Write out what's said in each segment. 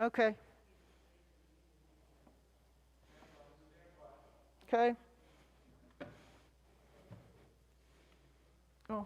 Okay. Okay. Oh.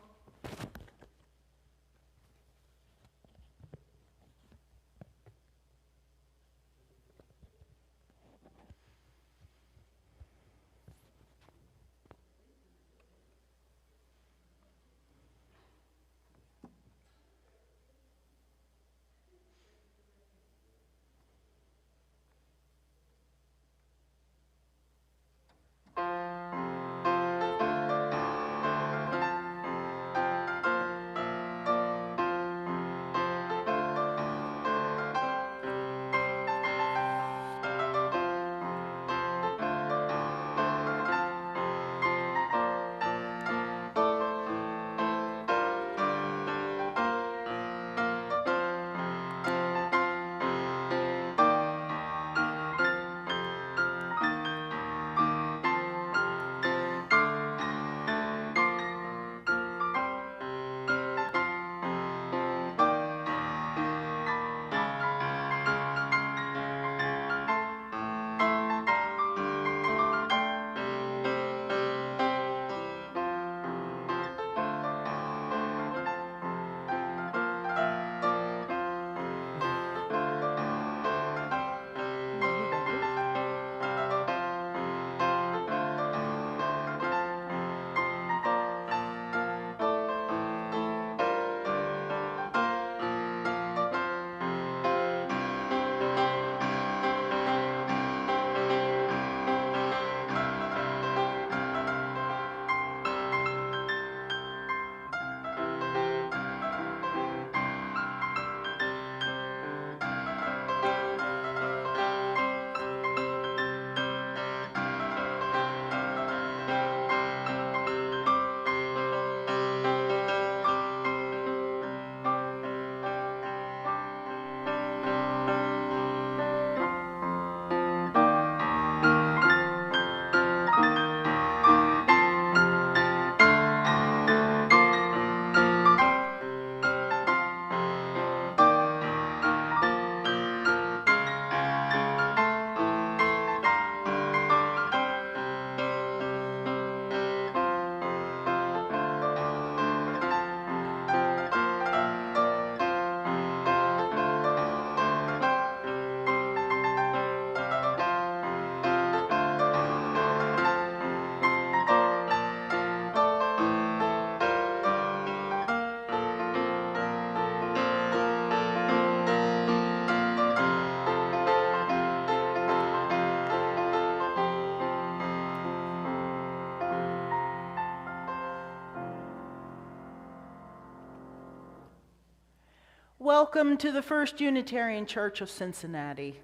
Welcome to the First Unitarian Church of Cincinnati.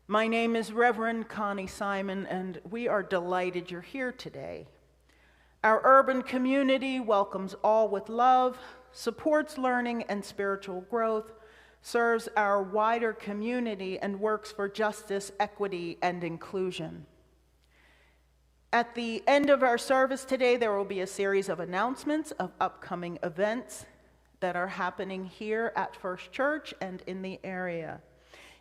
My name is Reverend Connie Simon, and we are delighted you're here today. Our urban community welcomes all with love, supports learning and spiritual growth, serves our wider community, and works for justice, equity, and inclusion. At the end of our service today, there will be a series of announcements of upcoming events that are happening here at First Church and in the area.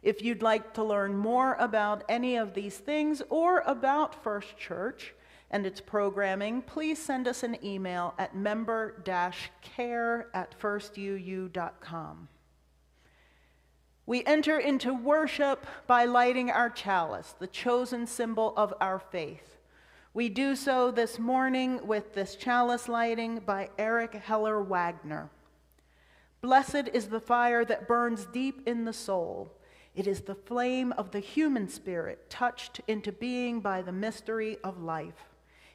If you'd like to learn more about any of these things or about First Church and its programming, please send us an email at member-care@firstuu.com. We enter into worship by lighting our chalice, the chosen symbol of our faith. We do so this morning with this chalice lighting by Eric Heller Wagner. Blessed is the fire that burns deep in the soul. It is the flame of the human spirit touched into being by the mystery of life.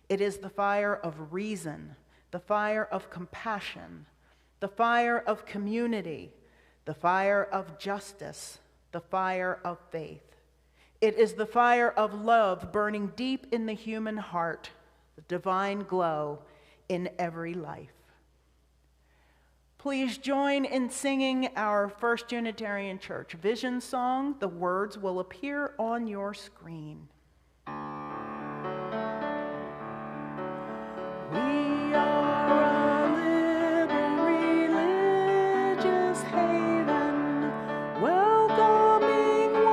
It is the fire of reason, the fire of compassion, the fire of community, the fire of justice, the fire of faith. It is the fire of love burning deep in the human heart, the divine glow in every life. Please join in singing our First Unitarian Church Vision song. The words will appear on your screen. We are a liberal religious haven, welcoming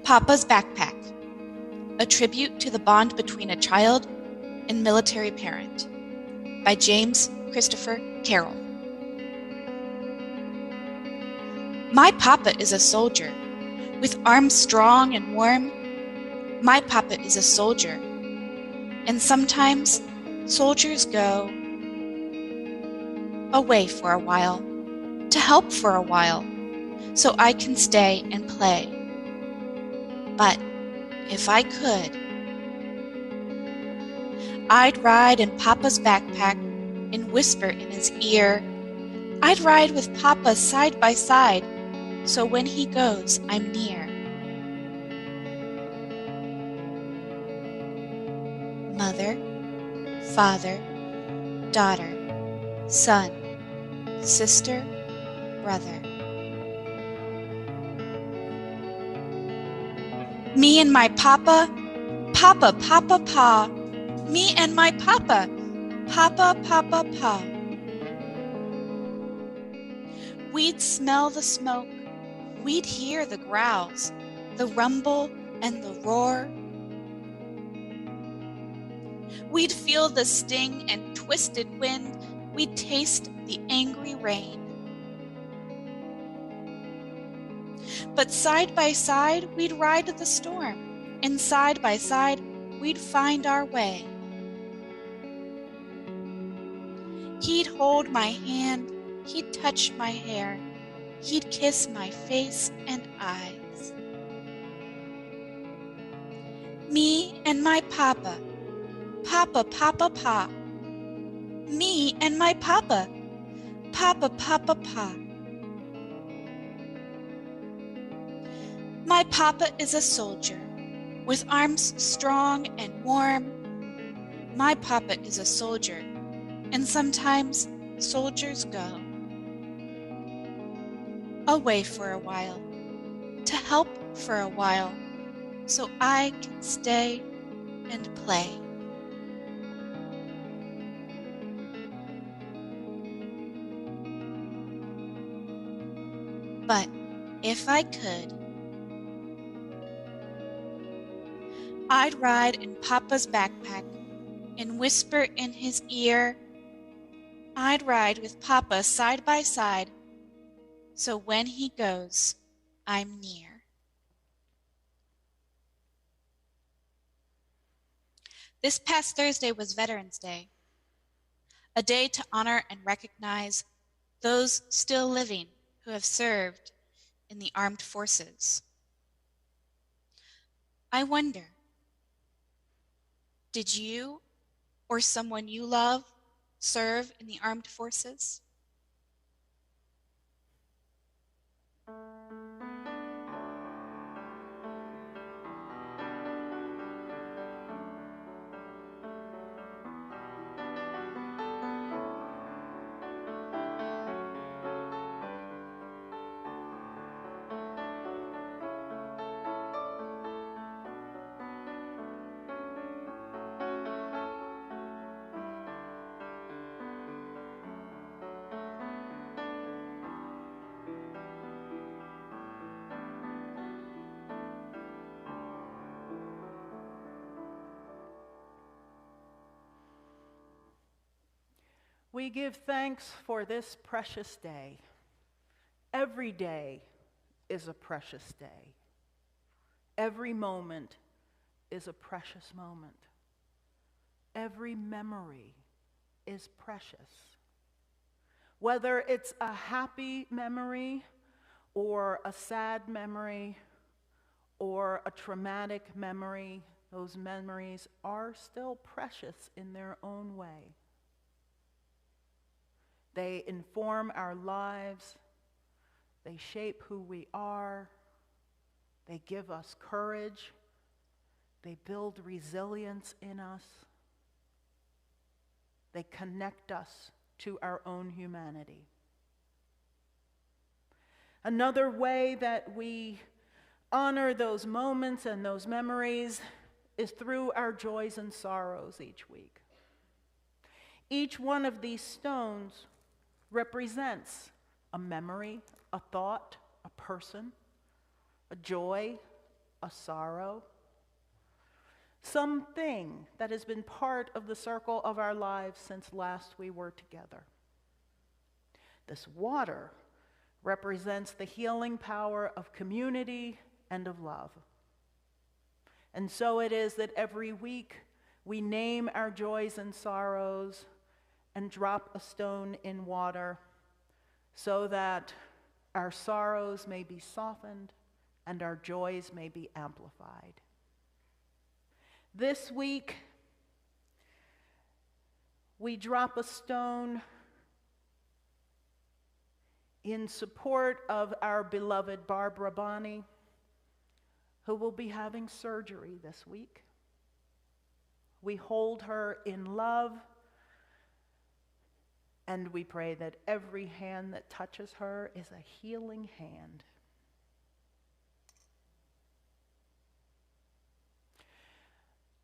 Papa's Backpack, a tribute to the bond between a child and military parent, by James Christopher Carroll. My papa is a soldier, with arms strong and warm. My papa is a soldier, and sometimes soldiers go away for a while, to help for a while, so I can stay and play. But if I could, I'd ride in Papa's backpack and whisper in his ear. I'd ride with Papa side by side, so when he goes, I'm near. Mother, father, daughter, son, sister, brother. Me and my papa, papa, papa, pa. Me and my papa, papa, papa, pa. We'd smell the smoke, we'd hear the growls, the rumble and the roar. We'd feel the sting and twisted wind, we'd taste the angry rain. But side by side, we'd ride the storm, and side by side, we'd find our way. He'd hold my hand, he'd touch my hair, he'd kiss my face and eyes. Me and my papa, papa, papa, pa. Me and my papa, papa, papa, pa. My papa is a soldier, with arms strong and warm. My papa is a soldier, and sometimes soldiers go away for a while, to help for a while, so I can stay and play. But if I could, I'd ride in Papa's backpack and whisper in his ear. I'd ride with Papa side by side, so when he goes, I'm near. This past Thursday was Veterans Day, a day to honor and recognize those still living who have served in the armed forces. I wonder, did you or someone you love serve in the armed forces? We give thanks for this precious day. Every day is a precious day. Every moment is a precious moment. Every memory is precious. Whether it's a happy memory or a sad memory or a traumatic memory, those memories are still precious in their own way. They inform our lives, they shape who we are, they give us courage, they build resilience in us, they connect us to our own humanity. Another way that we honor those moments and those memories is through our joys and sorrows each week. Each one of these stones represents a memory, a thought, a person, a joy, a sorrow, something that has been part of the circle of our lives since last we were together. This water represents the healing power of community and of love. And so it is that every week we name our joys and sorrows and drop a stone in water so that our sorrows may be softened and our joys may be amplified. This week, we drop a stone in support of our beloved Barbara Bonney, who will be having surgery this week. We hold her in love, and we pray that every hand that touches her is a healing hand.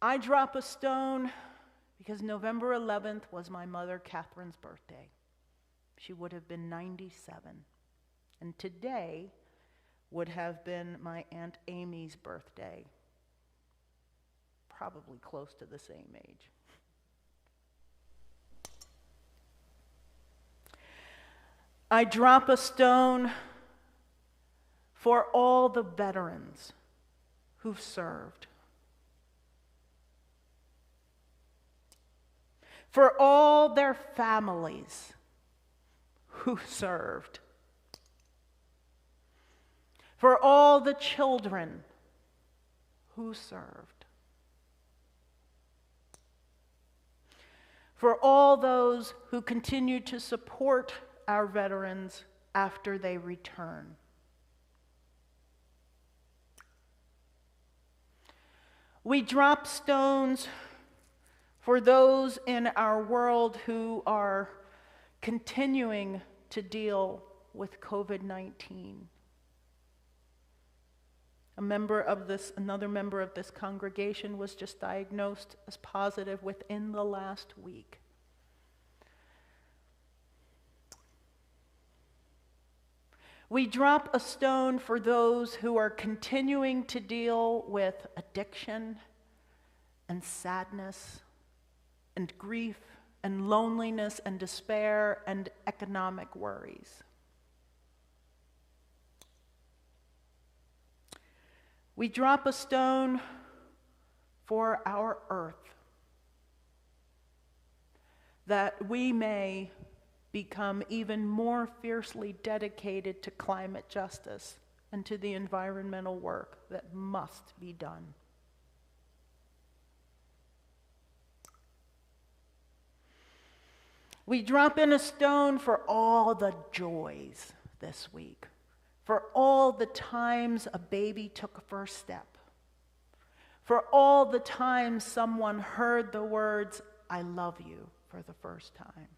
I drop a stone because November 11th was my mother Catherine's birthday. She would have been 97. And today would have been my Aunt Amy's birthday. Probably close to the same age. I drop a stone for all the veterans who've served. For all their families who served. For all the children who served. For all those who continue to support our veterans after they return. We drop stones for those in our world who are continuing to deal with COVID-19. Another member of this congregation was just diagnosed as positive within the last week. We drop a stone for those who are continuing to deal with addiction and sadness and grief and loneliness and despair and economic worries. We drop a stone for our earth, that we may become even more fiercely dedicated to climate justice and to the environmental work that must be done. We drop in a stone for all the joys this week, for all the times a baby took a first step, for all the times someone heard the words, "I love you," for the first time,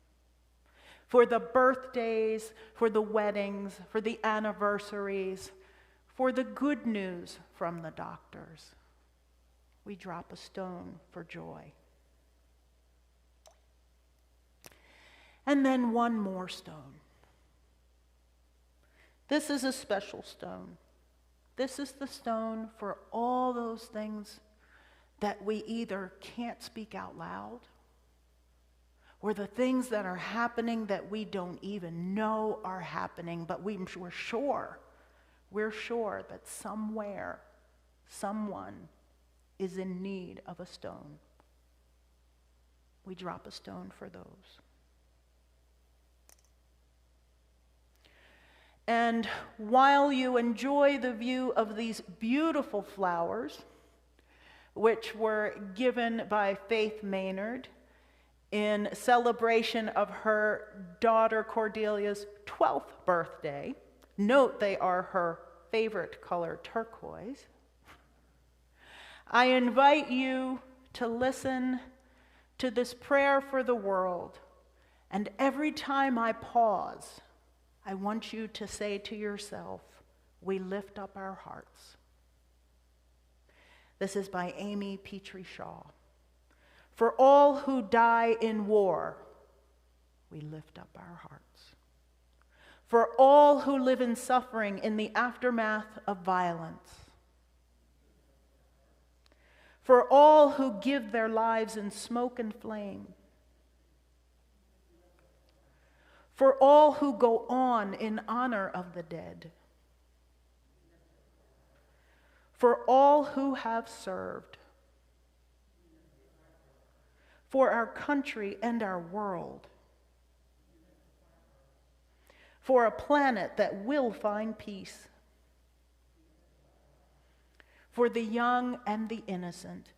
for the birthdays, for the weddings, for the anniversaries, for the good news from the doctors. We drop a stone for joy. And then one more stone. This is a special stone. This is the stone for all those things that we either can't speak out loud, or the things that are happening that we don't even know are happening, but we're sure that somewhere, someone is in need of a stone. We drop a stone for those. And while you enjoy the view of these beautiful flowers, which were given by Faith Maynard in celebration of her daughter Cordelia's 12th birthday, note they are her favorite color, turquoise, I invite you to listen to this prayer for the world. And every time I pause, I want you to say to yourself, we lift up our hearts. This is by Amy Petrie Shaw. For all who die in war, we lift up our hearts. For all who live in suffering in the aftermath of violence, for all who give their lives in smoke and flame, for all who go on in honor of the dead, for all who have served, for our country and our world, for a planet that will find peace, for the young and the innocent,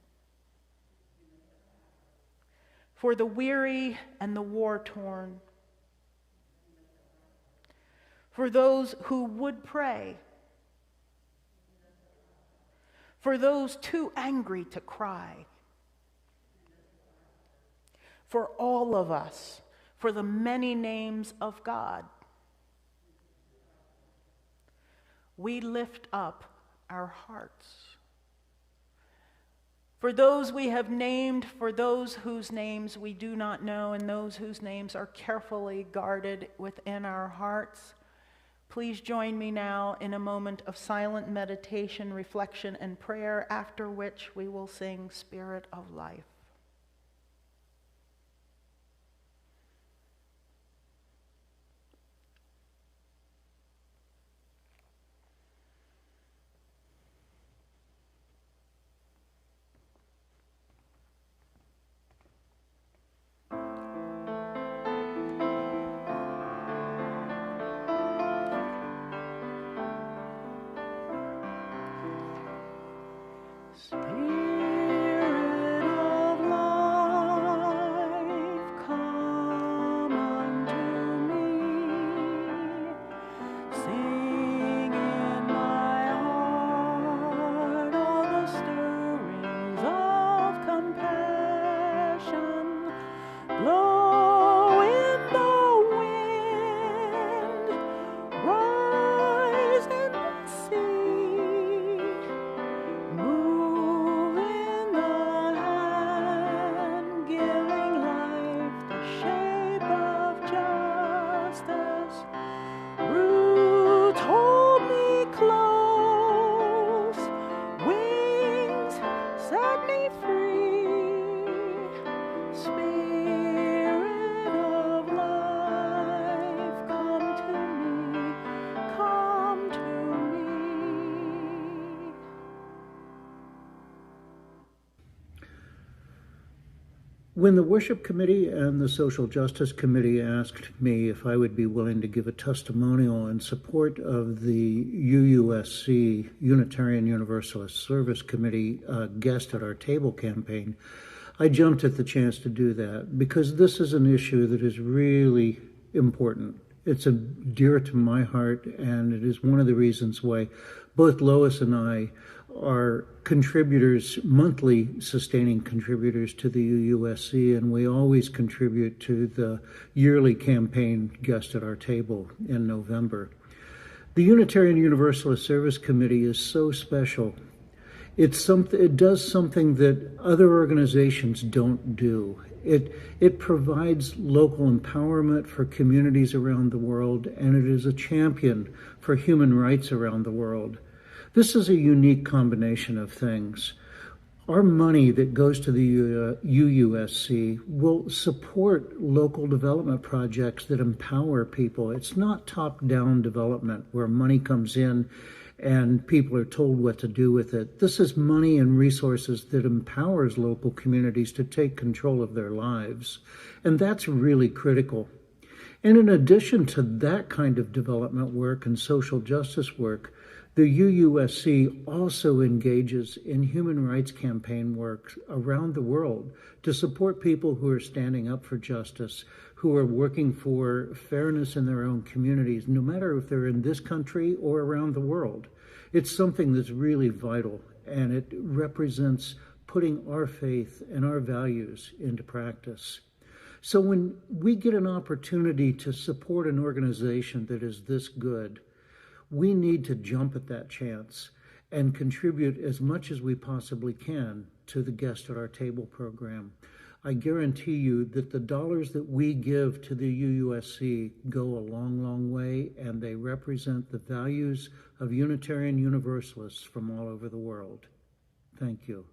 for the weary and the war-torn, for those who would pray, for those too angry to cry, for all of us, for the many names of God. We lift up our hearts. For those we have named, for those whose names we do not know, and those whose names are carefully guarded within our hearts, please join me now in a moment of silent meditation, reflection, and prayer, after which we will sing Spirit of Life. When the Worship Committee and the Social Justice Committee asked me if I would be willing to give a testimonial in support of the UUSC, Unitarian Universalist Service Committee guest at our table campaign, I jumped at the chance to do that because this is an issue that is really important. It's dear to my heart, and it is one of the reasons why both Lois and I are contributors, monthly sustaining contributors to the UUSC, and we always contribute to the yearly campaign guest at our table in November. The Unitarian Universalist Service Committee is so special. It does something that other organizations don't do. It provides local empowerment for communities around the world, and it is a champion for human rights around the world. This is a unique combination of things. Our money that goes to the UUSC will support local development projects that empower people. It's not top-down development where money comes in and people are told what to do with it. This is money and resources that empowers local communities to take control of their lives. And that's really critical. And in addition to that kind of development work and social justice work, the UUSC also engages in human rights campaign work around the world to support people who are standing up for justice, who are working for fairness in their own communities, no matter if they're in this country or around the world. It's something that's really vital, and it represents putting our faith and our values into practice. So when we get an opportunity to support an organization that is this good, we need to jump at that chance and contribute as much as we possibly can to the Guest at Our Table program. I guarantee you that the dollars that we give to the UUSC go a long, long way, and they represent the values of Unitarian Universalists from all over the world. Thank you.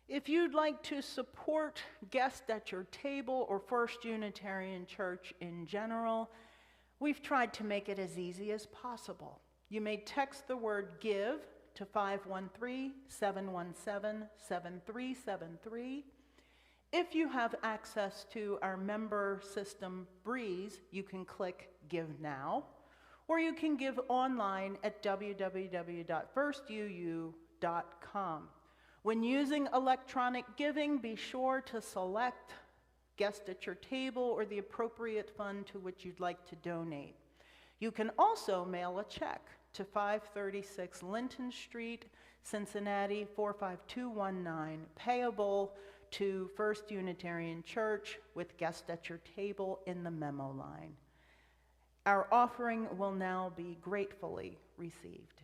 If you'd like to support Guests at Your Table or First Unitarian Church in general, we've tried to make it as easy as possible. You may text the word GIVE to 513-717-7373. If you have access to our member system Breeze, you can click Give Now, or you can give online at www.firstuu.com. When using electronic giving, be sure to select Guest at Your Table or the appropriate fund to which you'd like to donate. You can also mail a check to 536 Linton Street, Cincinnati 45219, payable to First Unitarian Church with Guest at Your Table in the memo line. Our offering will now be gratefully received.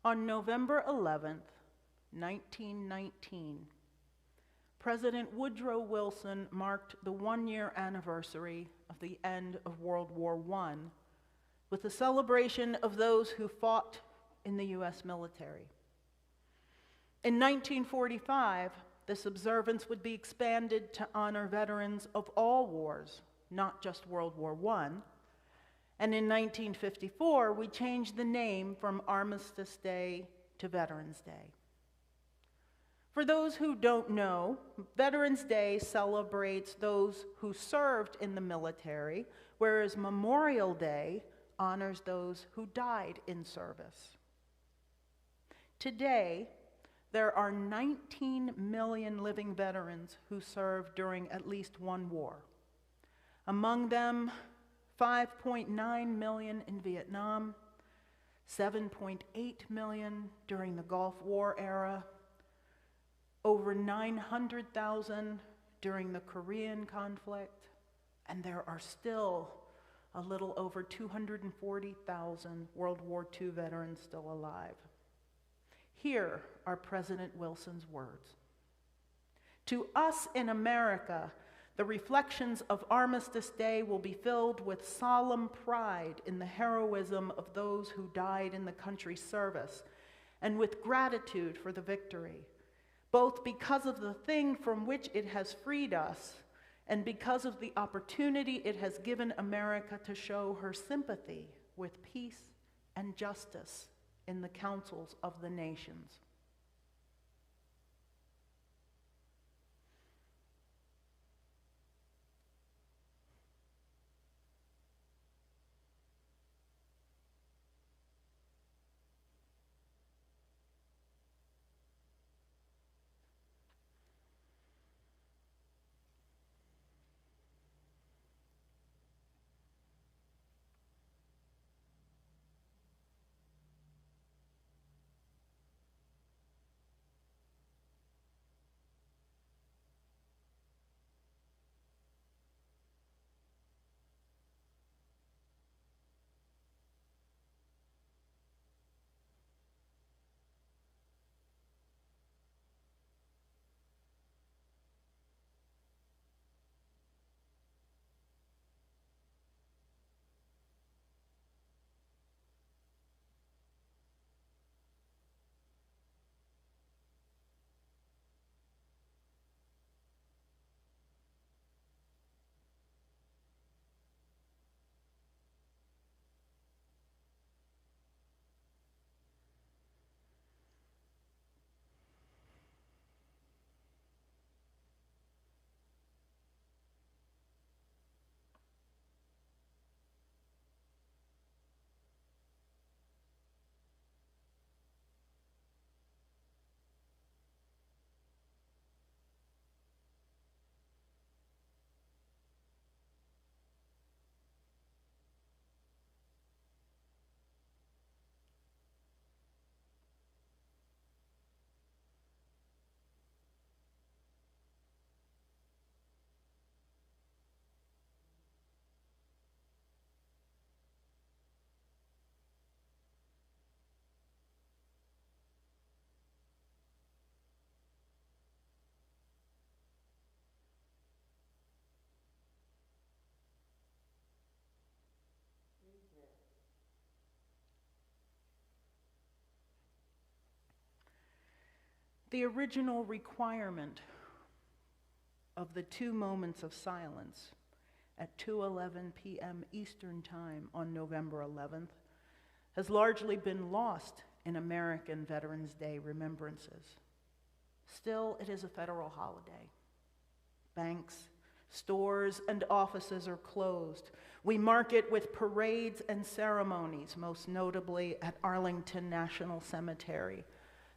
On November 11th, 1919, President Woodrow Wilson marked the one-year anniversary of the end of World War I with the celebration of those who fought in the U.S. military. In 1945, this observance would be expanded to honor veterans of all wars, not just World War I. And in 1954, we changed the name from Armistice Day to Veterans Day. For those who don't know, Veterans Day celebrates those who served in the military, whereas Memorial Day honors those who died in service. Today, there are 19 million living veterans who served during at least one war. Among them, 5.9 million in Vietnam, 7.8 million during the Gulf War era, over 900,000 during the Korean conflict, and there are still a little over 240,000 World War II veterans still alive. Here are President Wilson's words. To us in America, the reflections of Armistice Day will be filled with solemn pride in the heroism of those who died in the country's service, and with gratitude for the victory, both because of the thing from which it has freed us, and because of the opportunity it has given America to show her sympathy with peace and justice in the councils of the nations. The original requirement of the 2 moments of silence at 2:11 p.m. Eastern Time on November 11th has largely been lost in American Veterans Day remembrances. Still, it is a federal holiday. Banks, stores, and offices are closed. We mark it with parades and ceremonies, most notably at Arlington National Cemetery,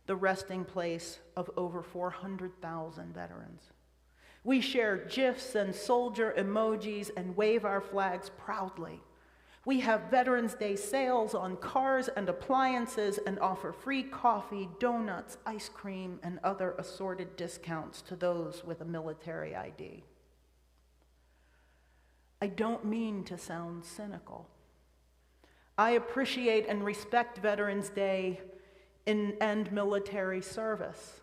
the resting place of over 400,000 veterans. We share GIFs and soldier emojis and wave our flags proudly. We have Veterans Day sales on cars and appliances and offer free coffee, donuts, ice cream, and other assorted discounts to those with a military ID. I don't mean to sound cynical. I appreciate and respect Veterans Day and military service.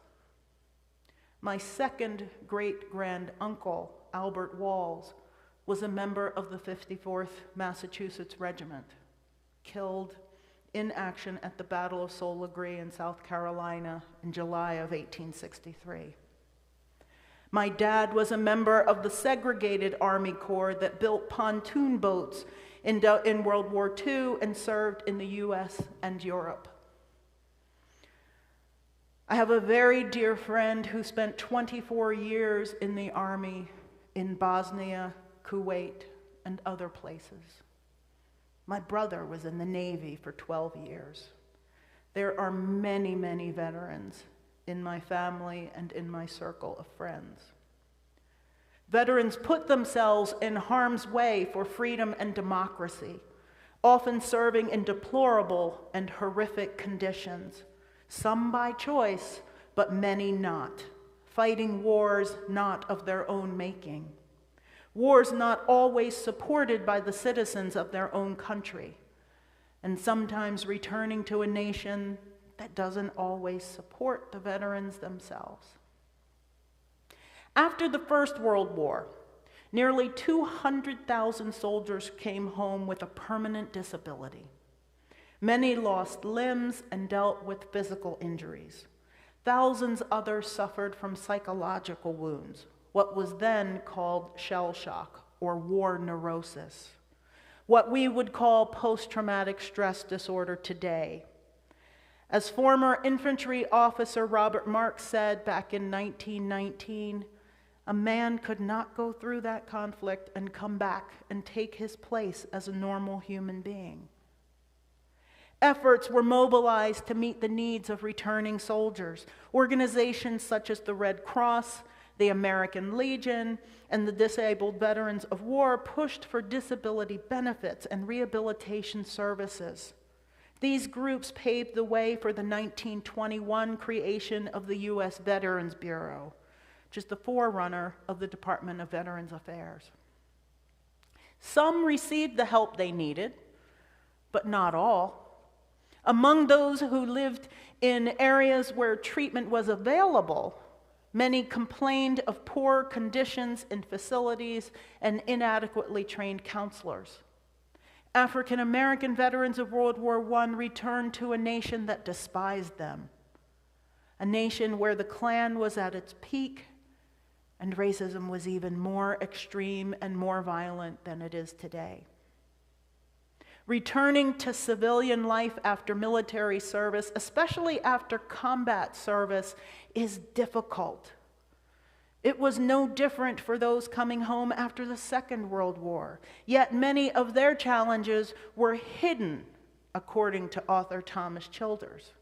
My second great-grand-uncle, Albert Walls, was a member of the 54th Massachusetts Regiment, killed in action at the Battle of Sola Gre in South Carolina in July of 1863. My dad was a member of the segregated Army Corps that built pontoon boats in World War II and served in the US and Europe. I have a very dear friend who spent 24 years in the Army in Bosnia, Kuwait, and other places. My brother was in the Navy for 12 years. There are many, many veterans in my family and in my circle of friends. Veterans put themselves in harm's way for freedom and democracy, often serving in deplorable and horrific conditions, some by choice, but many not, fighting wars not of their own making, wars not always supported by the citizens of their own country, and sometimes returning to a nation that doesn't always support the veterans themselves. After the First World War, nearly 200,000 soldiers came home with a permanent disability. Many lost limbs and dealt with physical injuries. Thousands others suffered from psychological wounds, what was then called shell shock or war neurosis, what we would call post-traumatic stress disorder today. As former infantry officer Robert Marks said back in 1919, a man could not go through that conflict and come back and take his place as a normal human being. Efforts were mobilized to meet the needs of returning soldiers. Organizations such as the Red Cross, the American Legion, and the Disabled Veterans of War pushed for disability benefits and rehabilitation services. These groups paved the way for the 1921 creation of the U.S. Veterans Bureau, which is the forerunner of the Department of Veterans Affairs. Some received the help they needed, but not all. Among those who lived in areas where treatment was available, many complained of poor conditions in facilities and inadequately trained counselors. African American veterans of World War I returned to a nation that despised them, a nation where the Klan was at its peak and racism was even more extreme and more violent than it is today. Returning to civilian life after military service, especially after combat service, is difficult. It was no different for those coming home after the Second World War, yet many of their challenges were hidden, according to author Thomas Childers.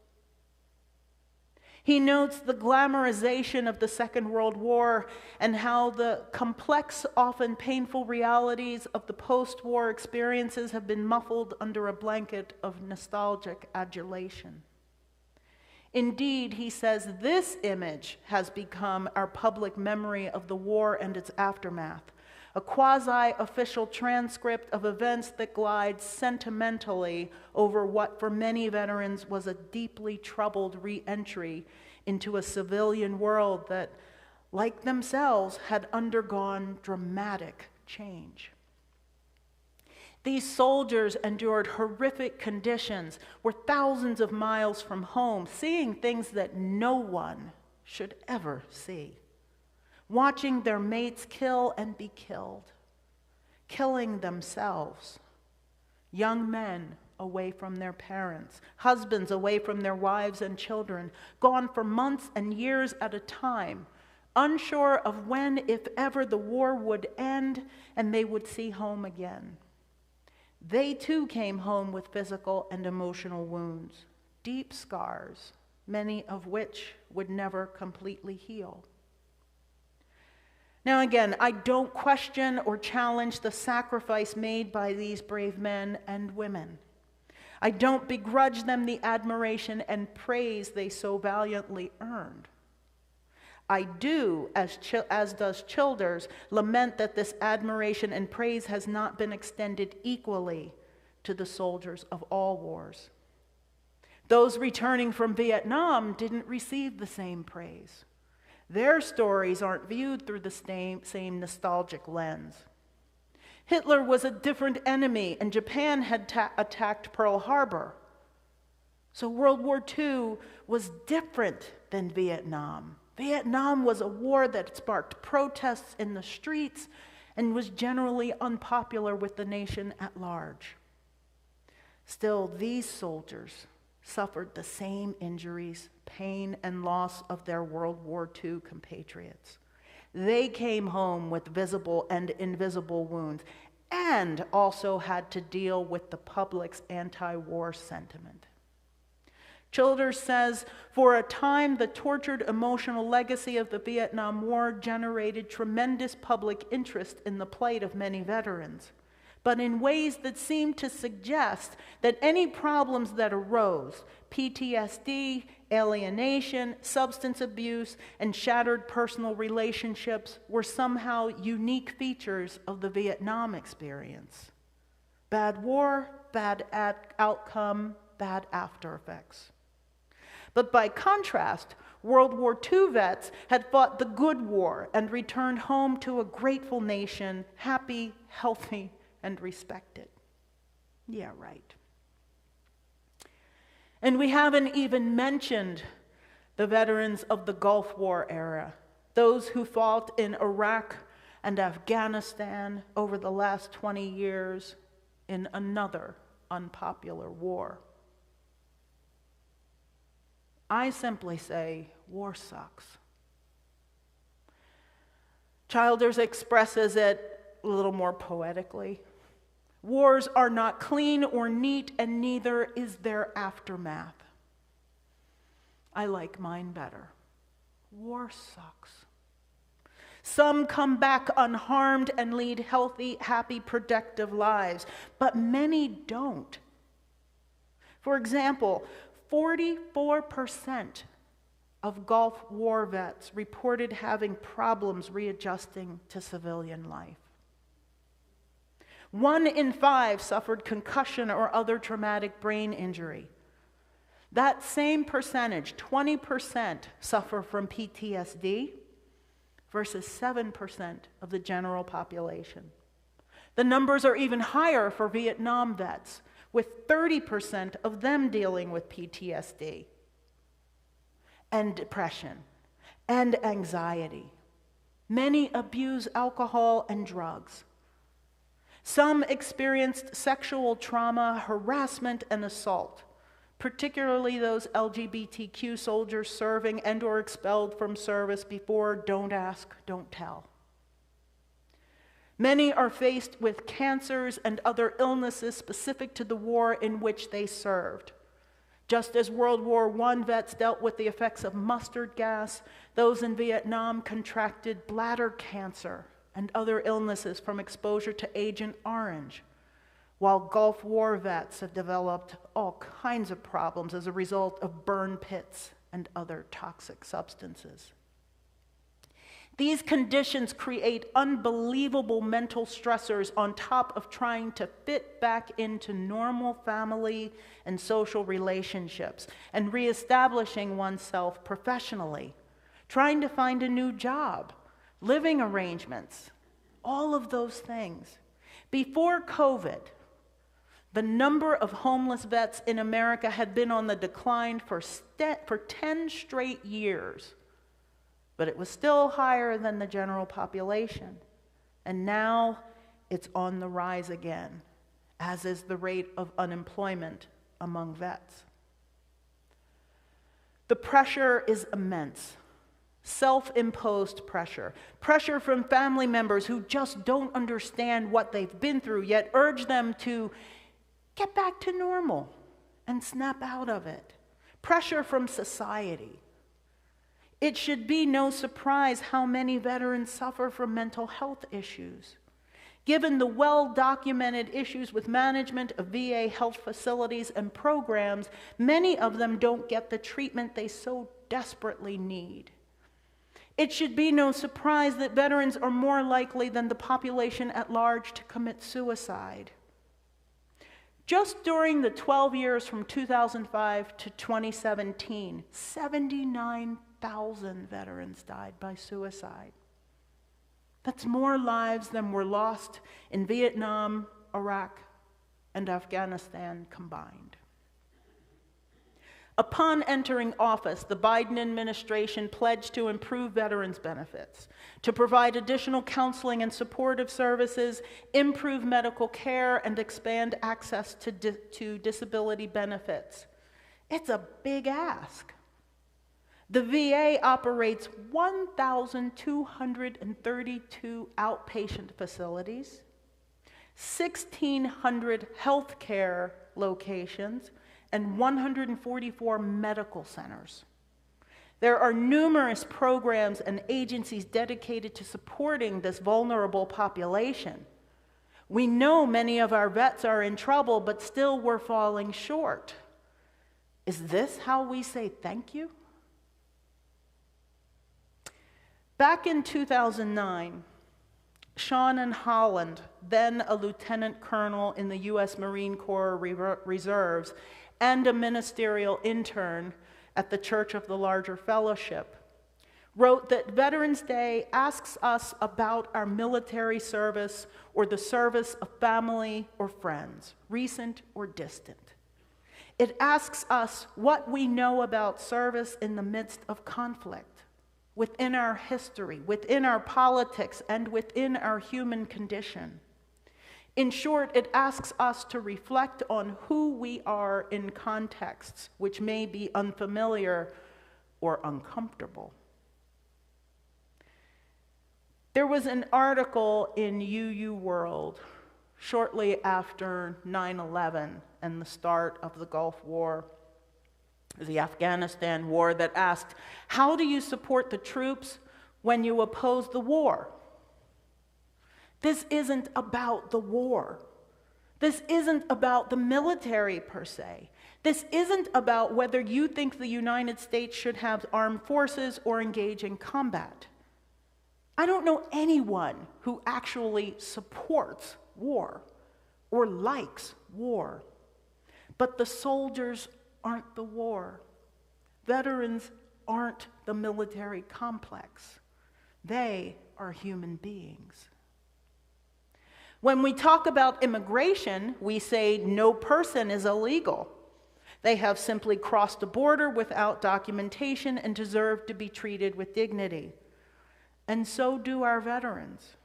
He notes the glamorization of the Second World War and how the complex, often painful realities of the post-war experiences have been muffled under a blanket of nostalgic adulation. Indeed, he says, this image has become our public memory of the war and its aftermath, a quasi-official transcript of events that glides sentimentally over what for many veterans was a deeply troubled re-entry into a civilian world that, like themselves, had undergone dramatic change. These soldiers endured horrific conditions, were thousands of miles from home, seeing things that no one should ever see, watching their mates kill and be killed, killing themselves, young men away from their parents, husbands away from their wives and children, gone for months and years at a time, unsure of when, if ever, the war would end and they would see home again. They too came home with physical and emotional wounds, deep scars, many of which would never completely heal. Now again, I don't question or challenge the sacrifice made by these brave men and women. I don't begrudge them the admiration and praise they so valiantly earned. I do, as does Childers, lament that this admiration and praise has not been extended equally to the soldiers of all wars. Those returning from Vietnam didn't receive the same praise. Their stories aren't viewed through the same nostalgic lens. Hitler was a different enemy, and Japan had attacked Pearl Harbor. So World War II was different than Vietnam. Vietnam was a war that sparked protests in the streets and was generally unpopular with the nation at large. Still, these soldiers suffered the same injuries, pain, and loss of their World War II compatriots. They came home with visible and invisible wounds and also had to deal with the public's anti-war sentiment. Childers says, for a time, the tortured emotional legacy of the Vietnam War generated tremendous public interest in the plight of many veterans, but in ways that seemed to suggest that any problems that arose, PTSD, alienation, substance abuse, and shattered personal relationships, were somehow unique features of the Vietnam experience. Bad war, bad outcome, bad after effects. But by contrast, World War II vets had fought the good war and returned home to a grateful nation, happy, healthy, and respected. Yeah, right. And we haven't even mentioned the veterans of the Gulf War era, those who fought in Iraq and Afghanistan over the last 20 years in another unpopular war. I simply say, war sucks. Childers expresses it a little more poetically. Wars are not clean or neat, and neither is their aftermath. I like mine better. War sucks. Some come back unharmed and lead healthy, happy, productive lives, but many don't. For example, 44% of Gulf War vets reported having problems readjusting to civilian life. 1 in 5 suffered concussion or other traumatic brain injury. That same percentage, 20%, suffer from PTSD versus 7% of the general population. The numbers are even higher for Vietnam vets, with 30% of them dealing with PTSD and depression and anxiety. Many abuse alcohol and drugs. Some experienced sexual trauma, harassment, and assault, particularly those LGBTQ soldiers serving and or expelled from service before Don't Ask, Don't Tell. Many are faced with cancers and other illnesses specific to the war in which they served. Just as World War I vets dealt with the effects of mustard gas, those in Vietnam contracted bladder cancer and other illnesses from exposure to Agent Orange, while Gulf War vets have developed all kinds of problems as a result of burn pits and other toxic substances. These conditions create unbelievable mental stressors on top of trying to fit back into normal family and social relationships and reestablishing oneself professionally, trying to find a new job, living arrangements, all of those things. Before COVID, the number of homeless vets in America had been on the decline for 10 straight years. But it was still higher than the general population. And now it's on the rise again, as is the rate of unemployment among vets. The pressure is immense. Self-imposed pressure. Pressure from family members who just don't understand what they've been through, yet urge them to get back to normal and snap out of it. Pressure from society. It should be no surprise how many veterans suffer from mental health issues. Given the well-documented issues with management of VA health facilities and programs, many of them don't get the treatment they so desperately need. It should be no surprise that veterans are more likely than the population at large to commit suicide. Just during the 12 years from 2005 to 2017, 79,000 veterans died by suicide. That's more lives than were lost in Vietnam, Iraq, and Afghanistan combined. Upon entering office, the Biden administration pledged to improve veterans' benefits, to provide additional counseling and supportive services, improve medical care, and expand access to disability benefits. It's a big ask. The VA operates 1,232 outpatient facilities, 1,600 healthcare locations, and 144 medical centers. There are numerous programs and agencies dedicated to supporting this vulnerable population. We know many of our vets are in trouble, but still we're falling short. Is this how we say thank you? Back in 2009, Sean Holland, then a lieutenant colonel in the U.S. Marine Corps Reserves and a ministerial intern at the Church of the Larger Fellowship, wrote that Veterans Day asks us about our military service or the service of family or friends, recent or distant. It asks us what we know about service in the midst of conflict, within our history, within our politics, and within our human condition. In short, it asks us to reflect on who we are in contexts which may be unfamiliar or uncomfortable. There was an article in UU World shortly after 9/11 and the start of the Gulf War, the Afghanistan war, that asked, how do you support the troops when you oppose the war? This isn't about the war. This isn't about the military per se. This isn't about whether you think the United States should have armed forces or engage in combat. I don't know anyone who actually supports war or likes war. But the soldiers aren't the war. Veterans aren't the military complex. They are human beings. When we talk about immigration, we say no person is illegal. They have simply crossed the border without documentation and deserve to be treated with dignity. And so do our veterans.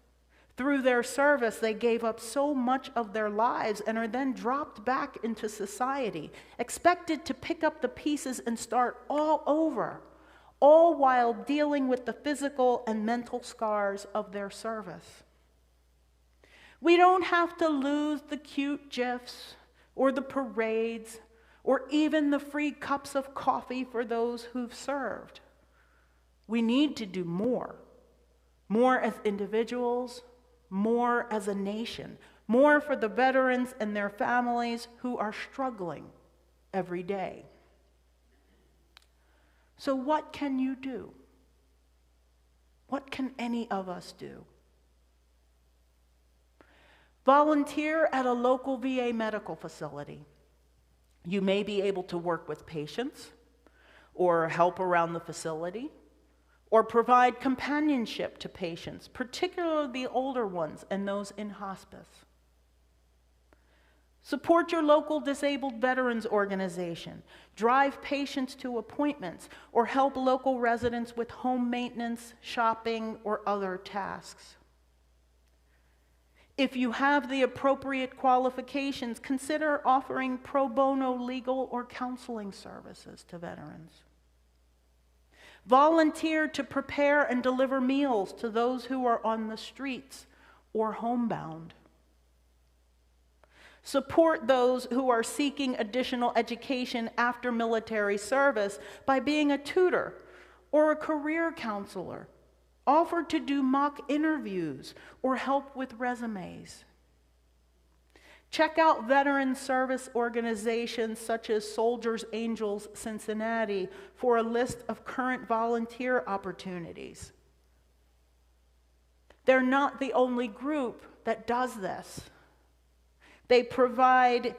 Through their service, they gave up so much of their lives and are then dropped back into society, expected to pick up the pieces and start all over, all while dealing with the physical and mental scars of their service. We don't have to lose the cute GIFs or the parades or even the free cups of coffee for those who've served. We need to do more. More as individuals, more as a nation, more for the veterans and their families who are struggling every day. So what can you do? What can any of us do? Volunteer at a local VA medical facility. You may be able to work with patients or help around the facility, or provide companionship to patients, particularly the older ones and those in hospice. Support your local disabled veterans organization. Drive patients to appointments, or help local residents with home maintenance, shopping, or other tasks. If you have the appropriate qualifications, consider offering pro bono legal or counseling services to veterans. Volunteer to prepare and deliver meals to those who are on the streets or homebound. Support those who are seeking additional education after military service by being a tutor or a career counselor. Offer to do mock interviews or help with resumes. Check out veteran service organizations such as Soldiers Angels Cincinnati for a list of current volunteer opportunities. They're not the only group that does this. They provide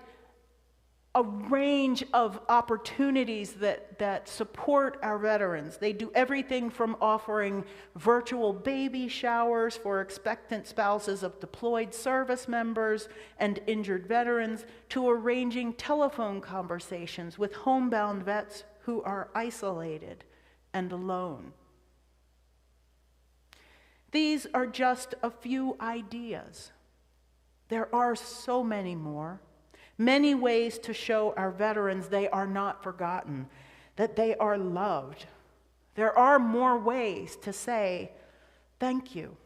a range of opportunities that support our veterans. They do everything from offering virtual baby showers for expectant spouses of deployed service members and injured veterans to arranging telephone conversations with homebound vets who are isolated and alone. These are just a few ideas. There are so many more. Many ways to show our veterans they are not forgotten, that they are loved. There are more ways to say thank you.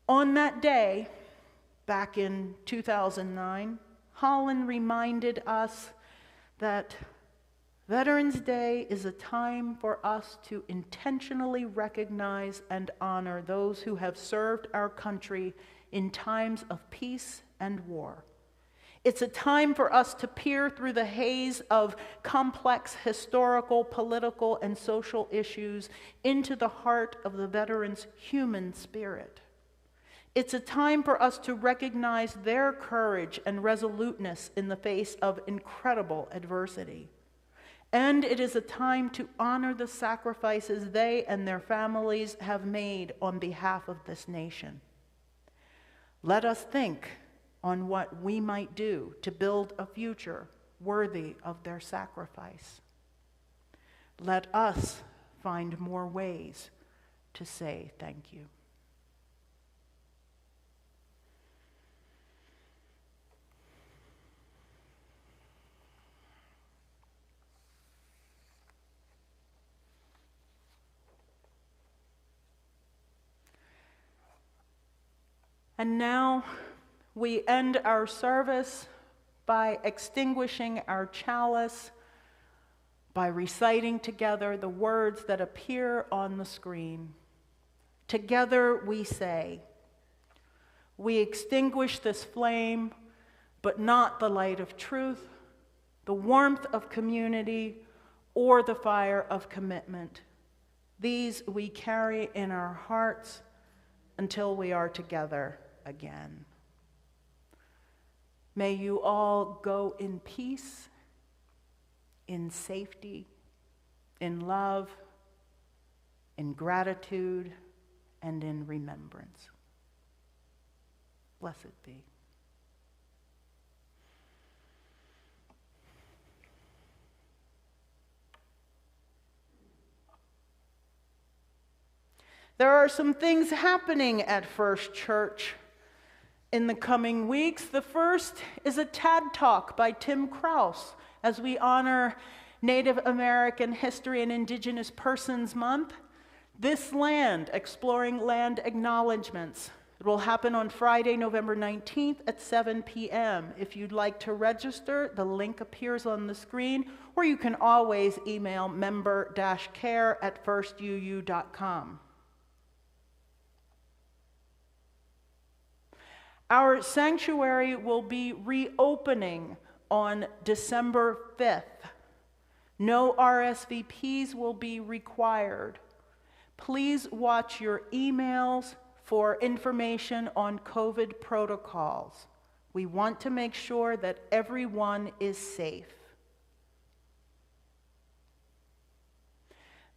On that day, back in 2009, Holland reminded us that Veterans Day is a time for us to intentionally recognize and honor those who have served our country in times of peace and war. It's a time for us to peer through the haze of complex historical, political, and social issues into the heart of the veteran's human spirit. It's a time for us to recognize their courage and resoluteness in the face of incredible adversity. And it is a time to honor the sacrifices they and their families have made on behalf of this nation. Let us think on what we might do to build a future worthy of their sacrifice. Let us find more ways to say thank you. And now we end our service by extinguishing our chalice, by reciting together the words that appear on the screen. Together we say, "We extinguish this flame, but not the light of truth, the warmth of community, or the fire of commitment. These we carry in our hearts until we are together again." May you all go in peace, in safety, in love, in gratitude, and in remembrance. Blessed be. There are some things happening at First Church in the coming weeks. The first is a TED Talk by Tim Krause as we honor Native American History and Indigenous Persons Month. This Land, Exploring Land Acknowledgements. It will happen on Friday, November 19th at 7 p.m. If you'd like to register, the link appears on the screen, or you can always email member-care@firstuu.com. Our sanctuary will be reopening on December 5th. No RSVPs will be required. Please watch your emails for information on COVID protocols. We want to make sure that everyone is safe.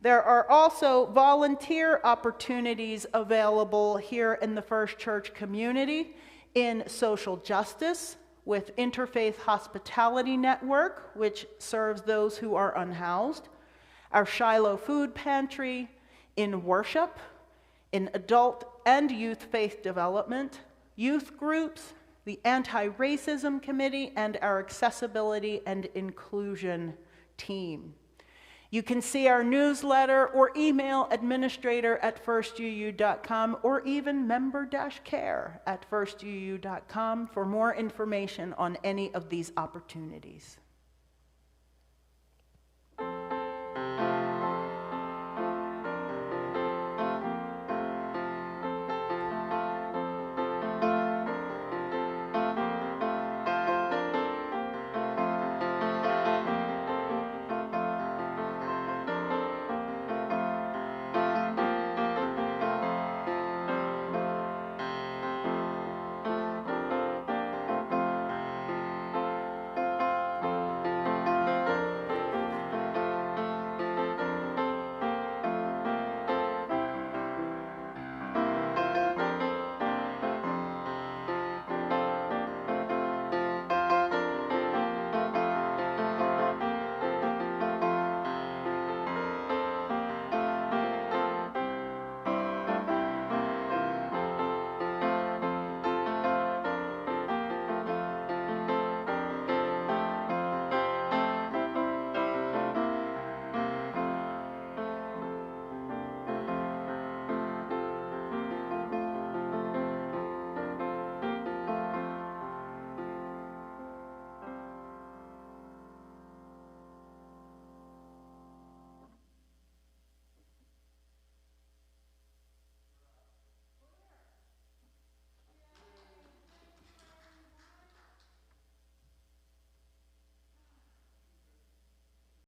There are also volunteer opportunities available here in the First Church community in social justice with Interfaith Hospitality Network, which serves those who are unhoused, our Shiloh Food Pantry, in worship, in adult and youth faith development, youth groups, the Anti-Racism Committee, and our Accessibility and Inclusion team. You can see our newsletter or email administrator@firstuu.com or even member-care@firstuu.com for more information on any of these opportunities.